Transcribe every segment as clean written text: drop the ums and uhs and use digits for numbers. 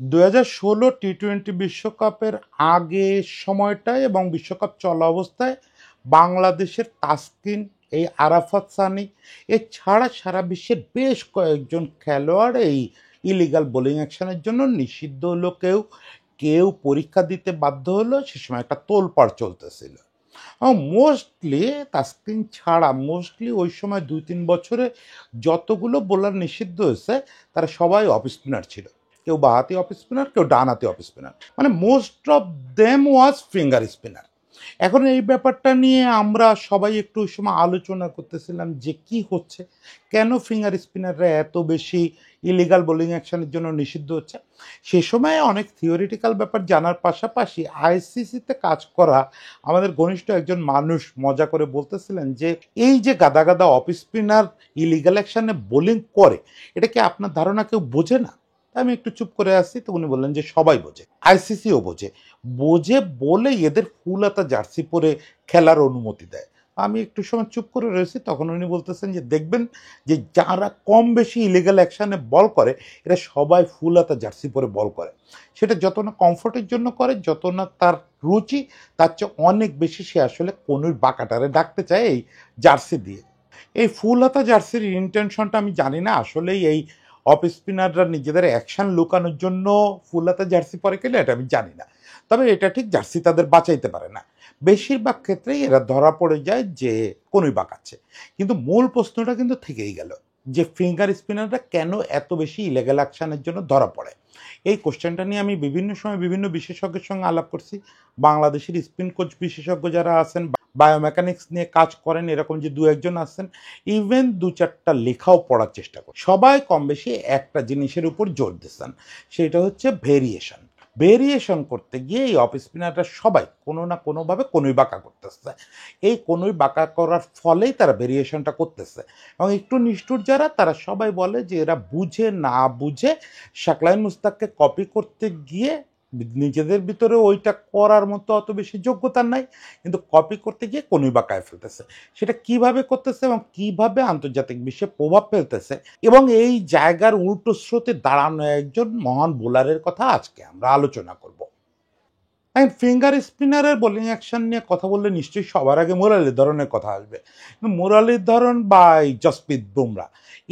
2016 টি-20 বিশ্বকাপের আগে সময়টায় এবং বিশ্বকাপ চলা অবস্থায় বাংলাদেশের তাসকিন, এই আরাফাত সানি এছাড়া সারা বিশ্বের বেশ কয়েকজন খেলোয়াড় এই ইলিগাল বোলিং অ্যাকশনের জন্য নিষিদ্ধ হলো। কেউ কেউ পরীক্ষা দিতে বাধ্য হলো। সে সময় একটা তোলপাড় চলতেছিল। মোস্টলি তাসকিন ছাড়া মোস্টলি ওই সময় 2-3 বছরে যতগুলো বোলার নিষিদ্ধ হয়েছে তারা সবাই অফ স্পিনার ছিল। কেউ বাঁহাতি অফ স্পিনার, কেউ ডানহাতি অফ স্পিনার, মানে most of them was finger spinner. এখন এই ব্যাপারটা নিয়ে আমরা সবাই একটু ওই সময় আলোচনা করতেছিলাম যে কি হচ্ছে, কেন ফিঙ্গার স্পিনাররা এত বেশি ইলিগাল বোলিং অ্যাকশনের জন্য নিষিদ্ধ হচ্ছে। সে সময় অনেক থিওরিটিক্যাল ব্যাপার জানার পাশাপাশি আইসিসিতে কাজ করা আমাদের ঘনিষ্ঠ একজন মানুষ মজা করে বলতেছিলেন যে এই যে গাদা গাদা অফ স্পিনার ইলিগাল অ্যাকশনে বোলিং করে, এটা কি আপনার ধারণা কেউ বোঝে না? আমি একটু চুপ করে আসছি, তো উনি বললেন যে সবাই বোঝে, আইসিসিও বোঝে। বোঝে বলে এদের ফুল হাতা জার্সি পরে খেলার অনুমতি দেয়। আমি একটু সময় চুপ করে রয়েছি, তখন উনি বলতেছেন যে দেখবেন যে যারা কম বেশি ইলিগাল অ্যাকশানে বল করে এরা সবাই ফুল হাতা জার্সি পরে বল করে। সেটা যত না কমফোর্টের জন্য করে, যত না তার রুচি, তার চেয়ে অনেক বেশি সে আসলে কোনোই বাঁকাটারে ডাকতে চায় এই জার্সি দিয়ে। এই ফুল হাতা জার্সির ইন্টেনশনটা আমি জানি না, আসলেই এই অফ স্পিনাররা নিজেদের অ্যাকশন লুকানোর জন্য ফুল হাতা জার্সি পরে গেলে এটা আমি জানি না। তবে এটা ঠিক, জার্সি তাদের বাঁচাইতে পারে না। বেশিরভাগ ক্ষেত্রেই এরা ধরা পড়ে যায় যে কোনোই বাঁকাচ্ছে। কিন্তু মূল প্রশ্নটা কিন্তু থেকেই গেল যে ফিঙ্গার স্পিনাররা কেন এত বেশি ইলিগাল অ্যাকশনের জন্য ধরা পড়ে। এই কোশ্চেনটা নিয়ে আমি বিভিন্ন সময় বিভিন্ন বিশেষজ্ঞের সঙ্গে আলাপ করছি। বাংলাদেশের স্পিন কোচ বিশেষজ্ঞ যারা আছেন, বায়োমেকানিক্স নিয়ে কাজ করেন এরকম যে দু একজন আছেন, ইভেন 2-4টা লেখাও পড়ার চেষ্টা করে, সবাই কম বেশি একটা জিনিসের উপর জোর দিচ্ছেন, সেটা হচ্ছে ভেরিয়েশন। ভেরিয়েশন করতে গিয়ে এই অফ স্পিনাররা সবাই কোনো না কোনোভাবে কোনোই বাঁকা করতেছে। এই কোনোই বাঁকা করার ফলেই তারা ভেরিয়েশনটা করতেছে। এবং একটু নিষ্ঠুর যারা, তারা সবাই বলে যে এরা বুঝে না বুঝে শাকলাইন মুস্তাককে কপি করতে গিয়ে নিজেদের ভিতরে ওইটা করার মতো অত বেশি যোগ্যতা নাই, কিন্তু কপি করতে গিয়ে কোনোই বাঁকায় ফেলতেছে। সেটা কিভাবে করতেছে এবং কিভাবে আন্তর্জাতিক বিশ্বে প্রভাব ফেলতেছে, এবং এই জায়গার উল্টো স্রোতে দাঁড়ানো একজন মহান বোলারের কথা আজকে আমরা আলোচনা করব। ফিঙ্গার স্পিনারের বোলিং অ্যাকশন নিয়ে কথা বললে নিশ্চয়ই সবার আগে মুরালিধরনের কথা আসবে। মুরালিধরন বা জসপ্রীত বুমরা,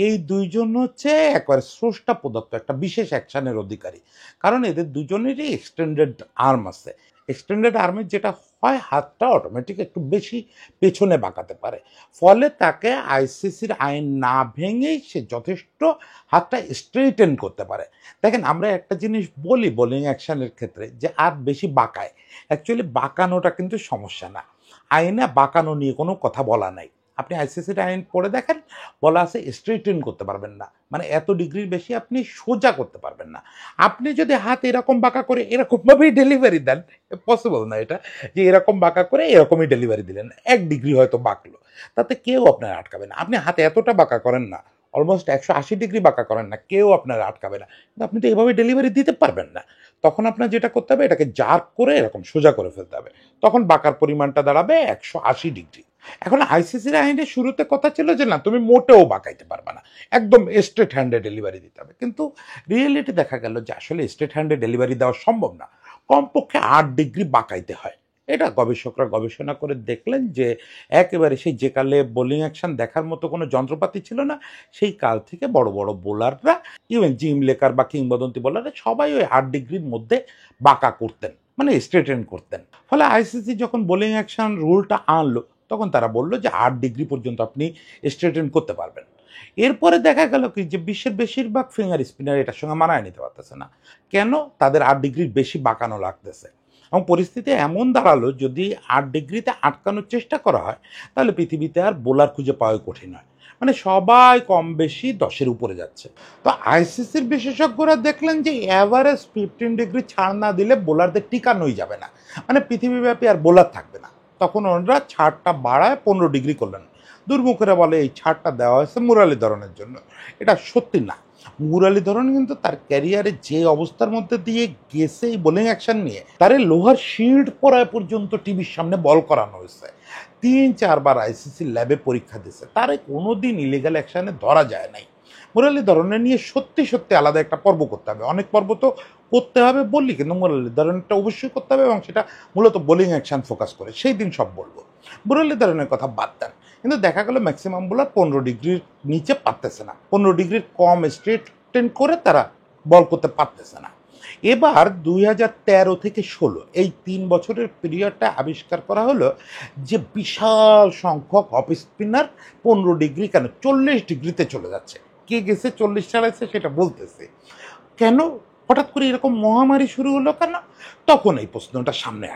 এই দুইজন হচ্ছে একবারে স্রষ্টা প্রদত্ত একটা বিশেষ অ্যাকশনের অধিকারী। কারণ এদের দুজনেরই এক্সটেন্ডেড আর্ম আছে। এক্সটেন্ডেড আর্মের যেটা হয়, হাতটা অটোমেটিক একটু বেশি পেছনে বাঁকাতে পারে, ফলে তাকে আইসিসির আইন না ভেঙেই সে যথেষ্ট হাতটা স্ট্রেইটেন করতে পারে। দেখেন, আমরা একটা জিনিস বলি বোলিং অ্যাকশনের ক্ষেত্রে যে আর বেশি বাঁকায়। অ্যাকচুয়ালি বাঁকানোটা কিন্তু সমস্যা না, আইনে বাঁকানো নিয়ে কোনো কথা বলা নাই। আপনি আইসিসির আইন পড়ে দেখেন, বলা আছে স্ট্রেইটেন করতে পারবেন না, মানে এত ডিগ্রির বেশি আপনি সোজা করতে পারবেন না। আপনি যদি হাত এরকম বাঁকা করে এরকমভাবেই ডেলিভারি দেন, পসিবল না এটা, যে এরকম বাঁকা করে এরকমই ডেলিভারি দিলেন, 1 ডিগ্রি হয়তো বাঁকলো, তাতে কেউ আপনার আটকাবে না। আপনি হাতে এতটা বাঁকা করেন না, অলমোস্ট 180 ডিগ্রি বাঁকা করেন না, কেউ আপনার আটকাবে না। কিন্তু আপনি তো এভাবে ডেলিভারি দিতে পারবেন না। তখন আপনার যেটা করতে হবে, এটাকে জার্ক করে এরকম সোজা করে ফেলতে হবে, তখন বাঁকার পরিমাণটা দাঁড়াবে 180 ডিগ্রি। এখন আইসিসির আইনে শুরুতে কথা ছিল যে না, তুমি মোটেও বাঁকাইতে পারবে না, একদম স্ট্রেট হ্যান্ডে ডেলিভারি দিতে হবে। কিন্তু রিয়েলিটি দেখা গেল যে আসলে স্ট্রেট হ্যান্ডে ডেলিভারি দেওয়া সম্ভব না, কমপক্ষে 8 ডিগ্রি বাঁকাইতে হয়। এটা গবেষকরা গবেষণা করে দেখলেন যে একেবারে সেই যে কালে বোলিং অ্যাকশন দেখার মতো কোনো যন্ত্রপাতি ছিল না, সেই কাল থেকে বড় বড় বোলাররা, ইভেন জিম লেকার বা কিংবদন্তি বোলাররা, সবাই ওই 8 ডিগ্রির মধ্যে বাঁকা করতেন, মানে স্ট্রেটেন করতেন। ফলে আইসিসি যখন বোলিং অ্যাকশন রুলটা আনলো, তখন তারা বললো যে 8 ডিগ্রি পর্যন্ত আপনি স্ট্রেটেন করতে পারবেন। এরপরে দেখা গেল কি যে বিশ্বের বেশিরভাগ ফিঙ্গার স্পিনার এটার সঙ্গে মানায় নিতে পারতেছে না। কেন? তাদের 8 ডিগ্রির বেশি বাঁকানো লাগতেছে। এবং পরিস্থিতি এমন দাঁড়ালো, যদি 8 ডিগ্রিতে আটকানোর চেষ্টা করা হয়, তাহলে পৃথিবীতে আর বোলার খুঁজে পাওয়া কঠিন হয়। মানে সবাই কম বেশি 10-এর উপরে যাচ্ছে। তো আইসিসির বিশেষজ্ঞরা দেখলেন যে অ্যাভারেজ 15 ডিগ্রি ছাড় না দিলে বোলারদের টিকানোই যাবে না, মানে পৃথিবীব্যাপী আর বোলার থাকবে না। তখন ওনারা ছাড়টা বাড়ায় 15 ডিগ্রি করলেন। দুর্মুখেরা বলে এই ছাড়টা দেওয়া হয়েছে মুরালিধরনের জন্য। এটা সত্যি না। মুরালিধরন কিন্তু তার ক্যারিয়ারে যে অবস্থার মধ্যে দিয়ে গেছে এই বোলিং অ্যাকশন নিয়ে, তারে লোহার শিল্ড পরায় পর্যন্ত টিভির সামনে বল করানো হয়েছে, 3-4 বার আইসিসি ল্যাবে পরীক্ষা দিয়েছে, তারে কোনোদিন ইলিগাল অ্যাকশনে ধরা যায় নাই। মুরলীধরনের নিয়ে সত্যি সত্যি আলাদা একটা পর্ব করতে হবে। অনেক পর্ব তো করতে হবে বললি, কিন্তু মুরলীধরনটা অবশ্যই করতে হবে, এবং সেটা মূলত বোলিং অ্যাকশন ফোকাস করে। সেই দিন সব বলবো। মুরলীধরনের কথা বাদ দেন, কিন্তু দেখা গেল ম্যাক্সিমাম বোলার 15 ডিগ্রির নিচে পারতেছে না, 15 ডিগ্রির কম স্ট্রেট টেন করে তারা বল করতে পারতেছে না। এবার 2013 থেকে 16 এই 3 বছরের পিরিয়ডটা আবিষ্কার করা হলো যে বিশাল সংখ্যক অফ স্পিনার 15 ডিগ্রি কেন 40 ডিগ্রিতে চলে যাচ্ছে। কে গেছে 40 চালাইছে সেটা বলতেছে কেন, হঠাৎ করে এরকম মহামারী শুরু হলো কেন? তখন এই প্রশ্নটা সামনে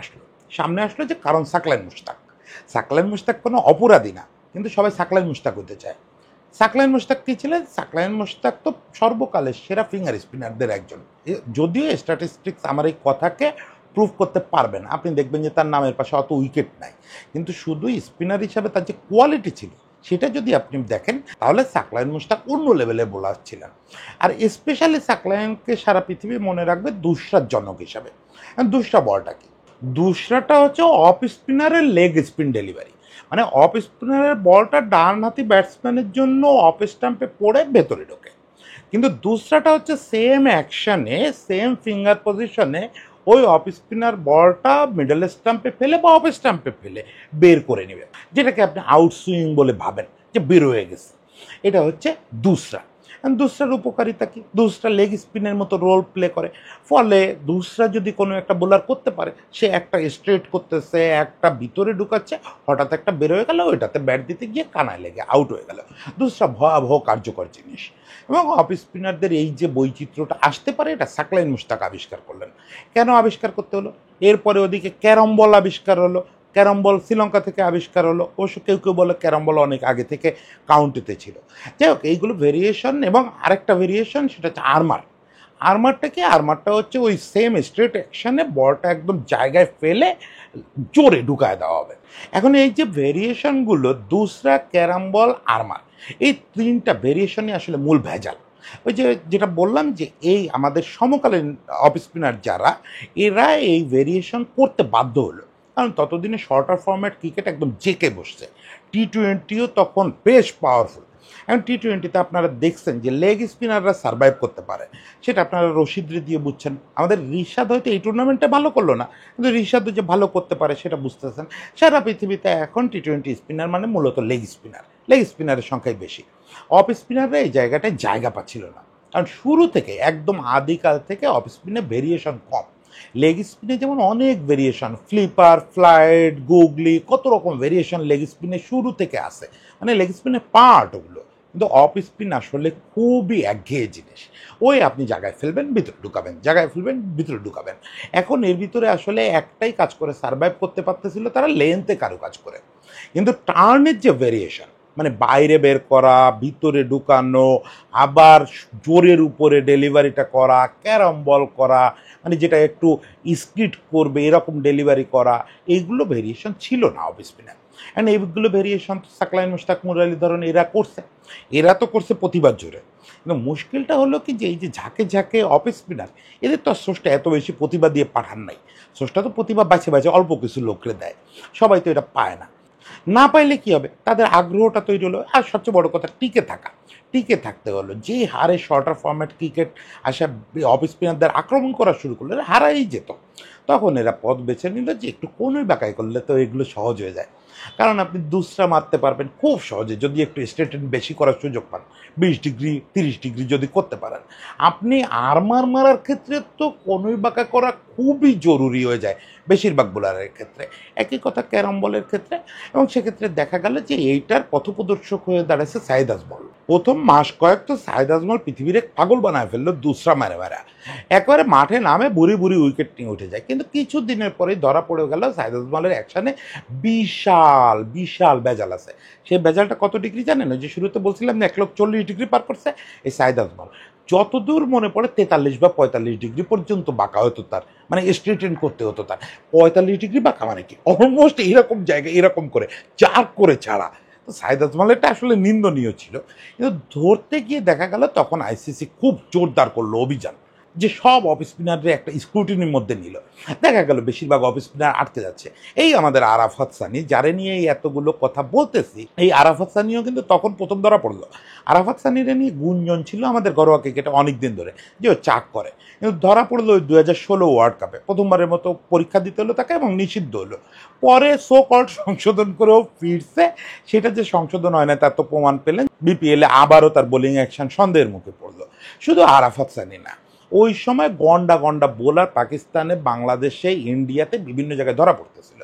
আসলো যে কারণ সাকলাইন মুশতাক কোনো অপরাধী না, কিন্তু সবাই সাকলাইন মুশতাক হতে চায়। সাকলাইন মুশতাক কী ছিলেন? সাকলাইন মুশতাক তো সর্বকালের সেরা ফিঙ্গার স্পিনারদের একজন। যদিও স্ট্যাটিস্টিক্স আমার এই কথাকে প্রুভ করতে পারবে না, আপনি দেখবেন যে তার নামের পাশে অত উইকেট নাই, কিন্তু শুধু স্পিনার হিসাবে তার যে কোয়ালিটি ছিল সেটা যদি আপনি দেখেন তাহলে সাকলাইন মুশতাক অন্য লেভেলে বোলার ছিলেন। আর স্পেশালি সাকলাইনকে সারা পৃথিবী মনে রাখবে দুসরার জনক হিসাবে। দুসরা বলটা কি? দুসরাটা হচ্ছে অফ স্পিনারের লেগ স্পিন ডেলিভারি, মানে অফ স্পিনারের বলটা ডান হাতি ব্যাটসম্যানের জন্য অফ স্টাম্পে পড়ে ভেতরে ঢোকে, কিন্তু দুসরাটা হচ্ছে সেম অ্যাকশনে সেম ফিঙ্গার পজিশনে ওই অফ স্পিনার বলটা মিডল স্টাম্পে ফেলে বা অফ স্টাম্পে ফেলে বের করে নেবে, যেটাকে আপনি আউট সুইং বলে ভাবেন যে বের হয়ে গেছে। এটা হচ্ছে দুসরা। দুসরার উপকারিতা কি? দুসরা লেগ স্পিনের মতো রোল প্লে করে, ফলে দুসরা যদি কোনো একটা বোলার করতে পারে, সে একটা স্ট্রেট করতেছে, একটা ভিতরে ঢুকাচ্ছে, হঠাৎ একটা বের হয়ে গেল, ওইটাতে ব্যাট দিতে গিয়ে কানায় লেগে আউট হয়ে গেল। দুসরা ভয়াবহ কার্যকর জিনিস, এবং অফ স্পিনারদের এই যে বৈচিত্র্যটা আসতে পারে এটা সাকলাইন মুশতাক আবিষ্কার করলেন। কেন আবিষ্কার করতে হলো? এরপরে ওদিকে ক্যারম বল আবিষ্কার হলো, ক্যারম বল শ্রীলঙ্কা থেকে আবিষ্কার হলো, অবশ্য কেউ কেউ বলে ক্যারম বল অনেক আগে থেকে কাউন্টিতে ছিল। যাই হোক, এইগুলো ভেরিয়েশন, এবং আরেকটা ভেরিয়েশন সেটা হচ্ছে আর্মারটা কি? আর্মারটা হচ্ছে ওই সেম স্ট্রেট অ্যাকশনে বলটা একদম জায়গায় ফেলে জোরে ঢুকায় দেওয়া হবে। এখন এই যে ভেরিয়েশনগুলো দুসরা, ক্যারাম বল, আর্মার, এই তিনটা ভেরিয়েশনই আসলে মূল ভেজাল। ওই যে যেটা বললাম যে এই আমাদের সমকালীন অফ স্পিনার যারা, এরা এই ভেরিয়েশন করতে বাধ্য হলো, কারণ ততদিনে শর্টার ফরম্যাট ক্রিকেট একদম জেকে বসছে। টি-20ও তখন বেশ পাওয়ারফুল। এখন টি-20তে আপনারা দেখছেন যে লেগ স্পিনাররা সার্ভাইভ করতে পারে, সেটা আপনারা রশিদ দিয়ে বুঝছেন। আমাদের রিশাদ হয়তো এই টুর্নামেন্টে ভালো করলো না, কিন্তু রিশাদও যে ভালো করতে পারে সেটা বুঝতেছেন। সারা পৃথিবীতে এখন টি-20 স্পিনার মানে মূলত লেগ স্পিনারের সংখ্যাই বেশি। অফ স্পিনাররা এই জায়গাটায় জায়গা পাচ্ছিল না, কারণ শুরু থেকে একদম আদিকাল থেকে অফ স্পিনে ভেরিয়েশন কম। লেগ স্পিনে যেমন অনেক ভেরিয়েশন, ফ্লিপার, ফ্লাইট, গুগলি, কত রকম ভেরিয়েশন লেগ স্পিনে শুরু থেকে আসে, মানে লেগ স্পিনের পার্ট ওগুলো। কিন্তু অফ স্পিন আসলে খুবই একঘেয়ে জিনিস। ওই আপনি জায়গায় ফেলবেন, ভিতরে ঢুকাবেন, জায়গায় ফেলবেন, ভিতরে ঢুকাবেন। এখন এর ভিতরে আসলে একটাই কাজ করে সার্ভাইভ করতে পারতেছিল তারা, লেন্থে কারো কাজ করে। কিন্তু টার্নের যে ভেরিয়েশন, মানে বাইরে বের করা, ভিতরে ঢুকানো, আবার জোরের উপরে ডেলিভারিটা করা, ক্যারম বল করা, মানে যেটা একটু স্কিট করবে এরকম ডেলিভারি করা, এইগুলো ভেরিয়েশন ছিল না অফ স্পিনার। অ্যান্ড এইগুলো ভেরিয়েশন সাকলাইন মুশতাক, মুরলীধরন এরা তো করছে প্রতিবাদ জোরে। কিন্তু মুশকিলটা হলো কি যে এই যে ঝাঁকে ঝাঁকে অফ স্পিনার, এদের তো স্রষ্টা এত বেশি প্রতিভা দিয়ে পাঠান নাই। স্রষ্টা তো প্রতিভা বাছে বাছে অল্প কিছু লোকরে দেয়, সবাই তো এটা পায় না। না পাইলে কি হবে? তাদের আগ্রহটা তৈরি হলো। আর সবচেয়ে বড় কথা টিকে থাকতে হলো। যে হারে শর্টার ফরম্যাট ক্রিকেট আসা অফ স্পিনারদের আক্রমণ করা শুরু করলো, এরা হারাই যেত। তখন এরা পথ বেছে নিল যে একটু কোনোই বাঁকাই করলে তো এগুলো সহজ হয়ে যায়, কারণ আপনি দুসরা মারতে পারবেন খুব সহজে যদি একটু স্ট্রেটেন বেশি করার সুযোগ পান। 20 ডিগ্রি 30 ডিগ্রি যদি করতে পারেন, আপনি আর্মার মারার ক্ষেত্রে তো কোনোই বাঁকা করা খুবই জরুরি হয়ে যায় বেশিরভাগ বোলারের ক্ষেত্রে। একই কথা ক্যারাম বলের ক্ষেত্রে। এবং সেক্ষেত্রে দেখা গেল যে এইটার পথপ্রদর্শক হয়ে দাঁড়াচ্ছে সাইদ আজমল। প্রথম মাস কয়েক তো সাইদ আজমল পৃথিবীর এক পাগল বানায় ফেললো দুসরা মারে মারা, একবারে মাঠে নামে বুড়ি বুড়ি উইকেট নিয়ে উঠে যায়। কিন্তু কিছু দিনের পরেই ধরা পড়ে গেল সাইদ আজমলের অ্যাকশানে বিশাল বিশাল বেজাল আছে। সেই বেজালটা কত ডিগ্রি জানেন? ওই যে শুরুতে বলছিলাম যে 140 ডিগ্রি পার করছে এই সাইদ আজমল। যতদূর মনে পড়ে 43 বা 45 ডিগ্রি পর্যন্ত বাঁকা হতো তার, মানে স্ট্রেটেন করতে হতো তার। 45 ডিগ্রি বাঁকা মানে কি অলমোস্ট এইরকম জায়গায় এরকম করে চার করে ছাড়া। তো সাইদ আজমলেরটা আসলে নিন্দনীয় ছিল, কিন্তু ধরতে গিয়ে দেখা গেল তখন আইসিসি খুব জোরদার করলো অভিযান, যে সব অফ স্পিনাররে একটা স্ক্রুটিনির মধ্যে নিল, দেখা গেল বেশিরভাগ অফ স্পিনার আটকে যাচ্ছে। এই আমাদের আরাফাত সানি, যারে নিয়ে এই এতগুলো কথা বলতেছি, এই আরাফাত সানিও কিন্তু তখন প্রথম ধরা পড়লো। আরাফাত সানিরে নিয়ে গুঞ্জন ছিল আমাদের ঘরোয়া ক্রিকেটে অনেক দিন ধরে যে ও চাক করে, কিন্তু ধরা পড়লো ওই 2016 ওয়ার্ল্ড কাপে প্রথমবারের মতো পরীক্ষা দিতে হলো তাকে এবং নিষিদ্ধ হলো। পরে সো কল্ড সংশোধন করেও ফিরছে, সেটা যে সংশোধন হয় না তার তো প্রমাণ পেলেন বিপিএলে আবারও তার বোলিং অ্যাকশন সন্দেহের মুখে পড়লো। শুধু আরাফাত সানি না, ওই সময় গন্ডা গন্ডা বোলার পাকিস্তানে, বাংলাদেশে, ইন্ডিয়াতে বিভিন্ন জায়গায় ধরা পড়তেছিল।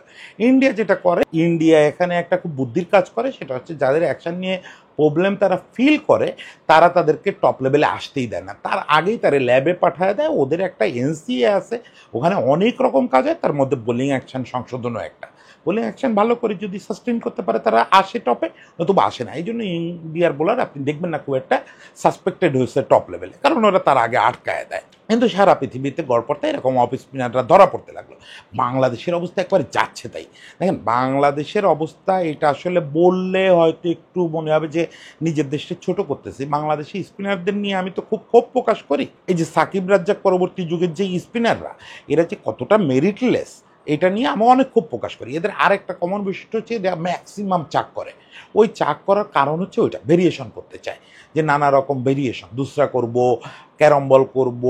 ইন্ডিয়া যেটা করে, ইন্ডিয়া এখানে একটা খুব বুদ্ধির কাজ করে, সেটা হচ্ছে যাদের অ্যাকশন নিয়ে প্রবলেম তারা ফিল করে তারা তাদেরকে টপ লেভেলে আসতেই দেয় না, তার আগেই তারা ল্যাবে পাঠায় দেয়। ওদের একটা এনসিএ আছে, ওখানে অনেক রকম কাজ হয়, তার মধ্যে বোলিং অ্যাকশন সংশোধনও একটা। বোলিং অ্যাকশন ভালো করে যদি সাস্টেন করতে পারে তারা আসে টপে, নতুবা আসে না। এই জন্য ইন্ডিয়ার বোলার আপনি দেখবেন না খুব একটা সাসপেক্টেড হয়েছে টপ লেভেলে, কারণ ওরা তার আগে আটকায় দেয়। কিন্তু সারা পৃথিবীতে গড়পড়তে এরকম অফ স্পিনাররা ধরা পড়তে লাগলো। বাংলাদেশের অবস্থা একবারে যাচ্ছে তাই। দেখেন বাংলাদেশের অবস্থা, এটা আসলে বললে হয়তো একটু মনে হবে যে নিজের দেশকে ছোট করতেছি। বাংলাদেশি স্পিনারদের নিয়ে আমি তো খুব ক্ষোভ প্রকাশ করি। এই যে সাকিব রাজ্জাক পরবর্তী যুগের যে স্পিনাররা, এরা যে কতটা মেরিটলেস, এটা নিয়ে আমি অনেক ক্ষোভ প্রকাশ করি। এদের আরেকটা কমন বৈশিষ্ট্য হচ্ছে এরা ম্যাক্সিমাম চাক করে। ওই চাক করার কারণ হচ্ছে ওইটা ভেরিয়েশন করতে চায়, যে নানা রকম ভেরিয়েশন, দুসরা করব, ক্যারম বল করব,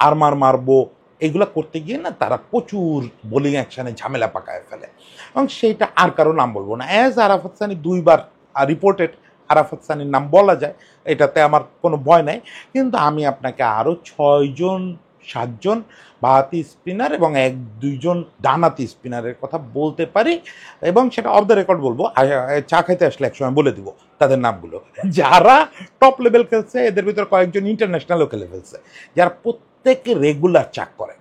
আর্মার মারবো, এগুলো করতে গিয়ে না তারা প্রচুর বোলিং অ্যাকশনে ঝামেলা পাকায় ফেলে। এবং সেইটা আর কারো নাম বলবো না, অ্যাজ আরাফাত সানি 2বার রিপোর্টেড, আরাফাত সানির নাম বলা যায়, এটাতে আমার কোনো ভয় নাই। কিন্তু আমি আপনাকে আরও 6জন 7জন বাহাতি স্পিনার এবং 1-2জন ডানাতি স্পিনারের কথা বলতে পারি, এবং সেটা অফ দ্য রেকর্ড বলবো। চা খাইতে আসলে একসময় বলে দিব তাদের নামগুলো, যারা টপ লেভেল খেলছে। এদের ভিতরে কয়েকজন ইন্টারন্যাশনালও খেলে ফেলছে, যারা প্রত্যেকে রেগুলার চাক করে,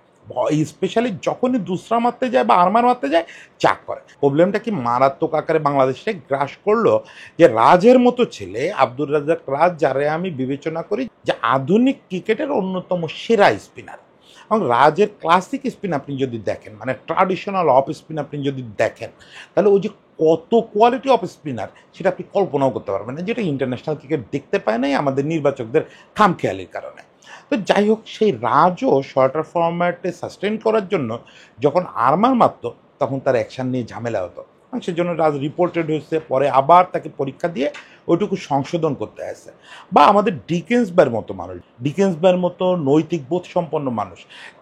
স্পেশালি যখনই দুসরা মারতে যায় বা আরমার মারতে যায় চাক করে। প্রবলেমটা কি মারাত্মক আকারে বাংলাদেশে গ্রাস করলো, যে রাজের মতো ছেলে আব্দুর রাজ্জাক রাজ, যারা আমি বিবেচনা করি যে আধুনিক ক্রিকেটের অন্যতম সেরা স্পিনার। এবং রাজের ক্লাসিক স্পিন আপনি যদি দেখেন, মানে ট্রাডিশনাল অফ স্পিন আপনি যদি দেখেন, তাহলে ওই যে কত কোয়ালিটি অফ স্পিনার সেটা আপনি কল্পনাও করতে পারবেন না, যেটা ইন্টারন্যাশনাল ক্রিকেট দেখতে পায় নাই আমাদের নির্বাচকদের খামখেয়ালির কারণে। তো যাই হোক, সেই রাজও শর্টার ফরম্যাটে সাস্টেন করার জন্য যখন আর্মার মারত তখন তার অ্যাকশান নিয়ে ঝামেলা হতো, সেজন্য রাজ রিপোর্টেড হয়েছে, পরে আবার তাকে পরীক্ষা দিয়ে ওইটুকু সংশোধন করতে আসে। বা আমাদের ডিকেন্সবার মতো মানুষ, ডিকেন্সবার মতো নৈতিক বোধ সম্পন্ন মানুষ,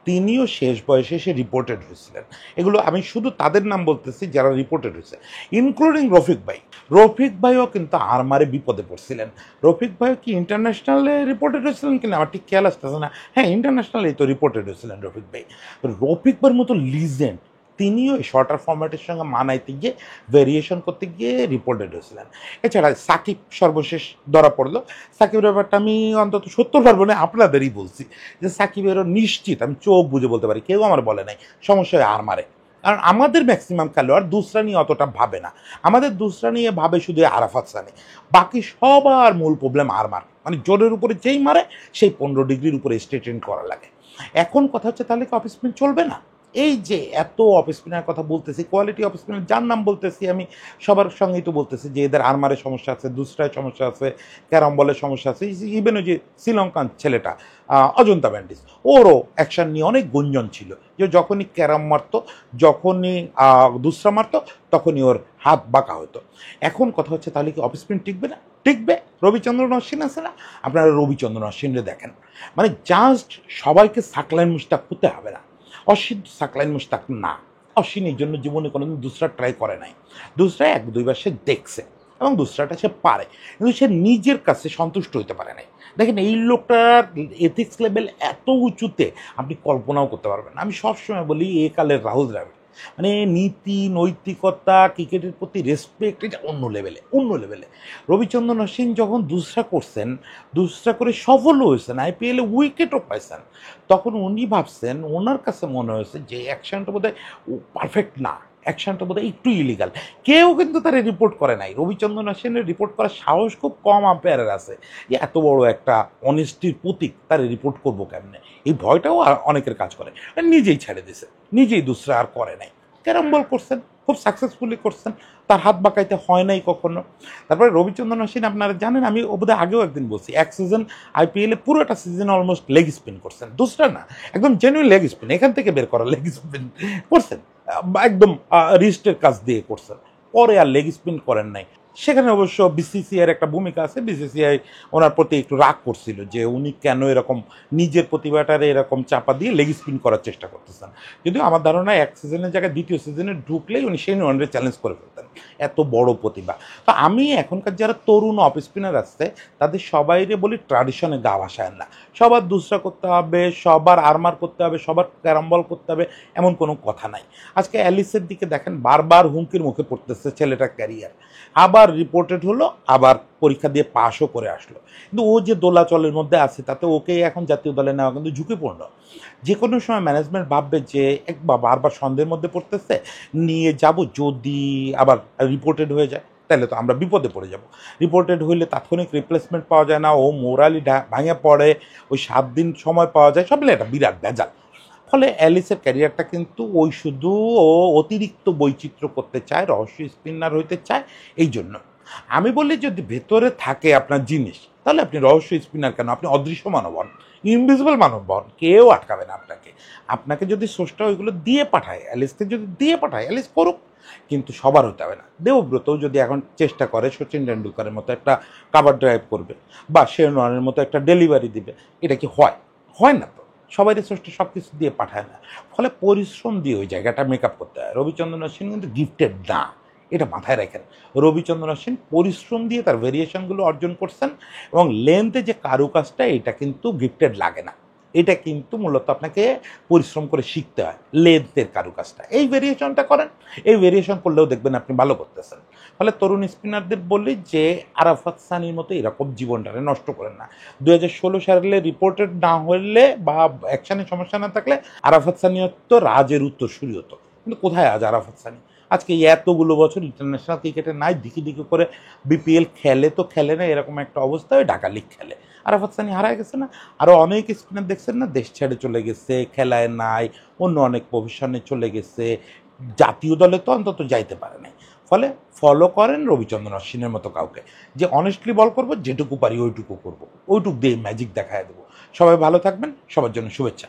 তিনিও শেষ বয়সে এসে রিপোর্টেড হয়েছিলেন। এগুলো আমি শুধু তাদের নাম বলতেছি যারা রিপোর্টেড হয়েছে, ইনক্লুডিং রফিক ভাই। রফিক ভাইও কিন্তু আর্মারে বিপদে পড়ছিলেন। রফিক ভাইও কি ইন্টারন্যাশনালে রিপোর্টেড হয়েছিলেন কিনা আমার ঠিক খেয়াল আসতেছে না। হ্যাঁ, ইন্টারন্যাশনালেই তো রিপোর্টেড হয়েছিলেন রফিক ভাই। রফিক ভাইয়ের মতো লিজেন্ড, তিনিও এই শর্টার ফরম্যাটের সঙ্গে মানাইতে গিয়ে, ভেরিয়েশন করতে গিয়ে রিপোর্টেড হয়েছিলেন। এছাড়া সাকিব সর্বশেষ ধরা পড়লো। সাকিবের ব্যাপারটা আমি অন্তত 70 পারবো না, আপনাদেরই বলছি যে সাকিবেরও নিশ্চিত, আমি চোখ বুঝে বলতে পারি, কেউ আমার বলে নাই সমস্যা হয় আর মারে। কারণ আমাদের ম্যাক্সিমাম খেলোয়াড় দুসরা নিয়ে অতটা ভাবে না, আমাদের দুসরা নিয়ে ভাবে শুধু আরাফাত সানি। বাকি সবার মূল প্রবলেম আরমার, মানে জোরের উপরে যেই মারে সেই 15 ডিগ্রির উপরে স্ট্রেটেন করা লাগে। এখন কথা হচ্ছে তাহলে কি অফ স্পিন চলবে না? এই যে এত অফ স্পিনার কথা বলতেছি, কোয়ালিটি অফ স্পিনার যার নাম বলতেছি আমি, সবার সঙ্গেই তো বলতেছি যে এদের আর্মারের সমস্যা আছে, দুসরায় সমস্যা আছে, ক্যারম বলের সমস্যা আছে। ইভেন ওই যে শ্রীলঙ্কান ছেলেটা অজন্তা ব্যান্ডিস, ওরও অ্যাকশন নিয়ে অনেক গুঞ্জন ছিল, যে যখনই ক্যারম মারতো, যখনই দুসরা মারতো, তখনই ওর হাত বাঁকা হতো। এখন কথা হচ্ছে তাহলে কি অফ স্পিন টিকবে না? টিকবে। রবিচন্দ্রন অশ্বিন আছে না, আপনারা রবিচন্দ্রন অশ্বিনরে দেখেন, মানে জাস্ট সবাইকে সাকলাইন মুশতাক হতে হবে না। অশ্বিন সাকলাইন মুশতাক না, অশ্বিন এই জন্য জীবনে কোনোদিন দুসরা ট্রাই করে নাই। দুসরা 1-2বার সে দেখছে এবং দুসরাটা সে পারে, কিন্তু সে নিজের কাছে সন্তুষ্ট হইতে পারে নাই। দেখেন এই লোকটার এথিক্স লেভেল এত উঁচুতে আপনি কল্পনাও করতে পারবেন না। আমি সবসময় বলি এ কালের রাহুল দ্রাবিড়, মানে নীতি নৈতিকতা, ক্রিকেটের প্রতি রেসপেক্ট, এটা অন্য লেভেলে, অন্য লেভেলে। রবিচন্দ্রন অশ্বিন যখন দুসরা করছেন, দুসরা করে সফলও হয়েছেন, আইপিএলে উইকেটও পাইছেন, তখন উনি ভাবছেন, ওনার কাছে মনে হয়েছে যে অ্যাকশনটা বোধহয় পারফেক্ট না, অ্যাকশনটা বোধহয় একটু ইলিগাল। কেউ কিন্তু তারা রিপোর্ট করে নাই। রবিচন্দ্রন অশ্বিনের রিপোর্ট করার সাহস খুব কম আম্পায়ারের আছে, যে এত বড় একটা অনেস্টির প্রতীক তারা রিপোর্ট করবো কেমনে, এই ভয়টাও অনেকের কাজ করে। নিজেই ছেড়ে দিছে, নিজেই দুসরা আর করে নাই। ক্যারাম বল করছেন, খুব সাকসেসফুলি করছেন, তার হাত বাঁকাইতে হয় নাই কখনো। তারপরে রবিচন্দ্রন অশ্বিন আপনারা জানেন, আমি বোধহয় আগেও একদিন বলছি, এক সিজন আইপিএলে পুরোটা সিজন অলমোস্ট লেগ স্পিন করছেন, দুসরা না, একদম জেনুইন লেগ স্পিন, এখান থেকে বের করা লেগ স্পিন করছেন, একদম রিস্টের কাজ দিয়ে করছেন, পরে আর লেগ স্পিন করেন নাই। সেখানে অবশ্য বিসিসিআইয়ের একটা ভূমিকা আছে, বিসিসিআই ওনার প্রতি একটু রাগ করছিল যে উনি কেন এরকম নিজের প্রতিভাটারে এরকম চাপা দিয়ে লেগ স্পিন করার চেষ্টা করতেছেন। যদিও আমার ধারণা এক সিজনের জায়গায় দ্বিতীয় সিজনে ঢুকলেই উনি সেই ওয়ানডে চ্যালেঞ্জ করে ফেলতেন, এত বড় প্রতিভা। তো আমি এখনকার যারা তরুণ অফ স্পিনার আসছে তাদের সবাইরে বলি ট্র্যাডিশনে গা ভাসায় না, সবার দুসরা করতে হবে, সবার আরমার করতে হবে, সবার ক্যারামবল করতে হবে, এমন কোনো কথা নাই। আজকে অ্যালিসের দিকে দেখেন, বারবার হুমকির মুখে পড়তেছে ছেলেটার ক্যারিয়ার, আবার রিপোর্টেড হলো, আবার পরীক্ষা দিয়ে পাশও করে আসলো, কিন্তু ও যে দোলাচলের মধ্যে আছে তাতে ওকে এখন জাতীয় দলে নেওয়া কিন্তু ঝুঁকিপূর্ণ। যে কোনো সময় ম্যানেজমেন্ট ভাববে যে বারবার সন্দেহের মধ্যে পড়তেছে, নিয়ে যাব, যদি আবার রিপোর্টেড হয়ে যায় তাহলে তো আমরা বিপদে পড়ে যাব। রিপোর্টেড হইলে তাৎক্ষণিক রিপ্লেসমেন্ট পাওয়া যায় না, ও মোরালি ভাঙে পড়ে, ওই 7 দিন সময় পাওয়া যায়, সব মিলে একটা বিরাট ভেজাল। ফলে অ্যালিসের ক্যারিয়ারটা কিন্তু ওই শুধু ও অতিরিক্ত বৈচিত্র্য করতে চায়, রহস্য স্পিনার হইতে চায়। এই জন্য আমি বলি, যদি ভেতরে থাকে আপনার জিনিস, তাহলে আপনি রহস্য স্পিনার কেন, আপনি অদৃশ্য মানব হন, ইনভিজিবল মানব হন, কেউ আটকাবে না আপনাকে। আপনাকে যদি স্রষ্টা ওইগুলো দিয়ে পাঠায়, অ্যালিসকে যদি দিয়ে পাঠায়, অ্যালিস করুক, কিন্তু সবার হতে হবে না। দেবব্রতও যদি এখন চেষ্টা করে সচিন টেন্ডুলকারের মতো একটা কাভার ড্রাইভ করবে, বা শেন ওয়ার্নের মতো একটা ডেলিভারি দিবে, এটা কি হয়? হয় না তো। সবাই স্রষ্টা সব কিছু দিয়ে পাঠায় না, ফলে পরিশ্রম দিয়ে ওই জায়গাটা মেকআপ করতে হয়। রবিচন্দ্রন অশ্বিন কিন্তু গিফটেড না, এটা মাথায় রাখেন। রবিচন্দ্রন অশ্বিন পরিশ্রম দিয়ে তার ভেরিয়েশনগুলো অর্জন করছেন, এবং লেন্থে যে কারুকাজটা, এটা কিন্তু গিফটেড লাগে না, এটা কিন্তু মূলত আপনাকে পরিশ্রম করে শিখতে হয়, লেন্থের কারুকাজটা। এই ভেরিয়েশনটা করেন, এই ভেরিয়েশন করলেও দেখবেন আপনি ভালো করতেছেন। ফলে তরুণ স্পিনারদের বলি যে আরাফাত সানির মতো এরকম জীবনটারে নষ্ট করেন না। 2016 সালে রিপোর্টেড না হলে বা অ্যাকশনের সমস্যা না থাকলে আরাফাত সানি তো রাজের উত্তরসূরি হতো, কিন্তু কোথায় আজ আরাফাত সানি? আজকে এতগুলো বছর ইন্টারন্যাশনাল ক্রিকেটে নাই, দিকে দিকে করে বিপিএল খেলে তো খেলে না, এরকম একটা অবস্থা, ওই ঢাকা লিগ খেলে। আরাফাত সানি হারায় গেছে না? আরও অনেক স্পিনার দেখছেন না, দেশ ছেড়ে চলে গেছে, খেলায় নাই, অন্য অনেক প্রফেশনে চলে গেছে, জাতীয় দলে তো অন্তত যাইতে পারে নাই। ফলে ফলো করেন রবিচন্দ্রন অশ্বিনের মতো কাউকে, যে অনেস্টলি বল করবো, যেটুকু পারি ওইটুকু করবো, ওইটুকু দিয়ে ম্যাজিক দেখায় দেবো। সবাই ভালো থাকবেন, সবার জন্য শুভেচ্ছা।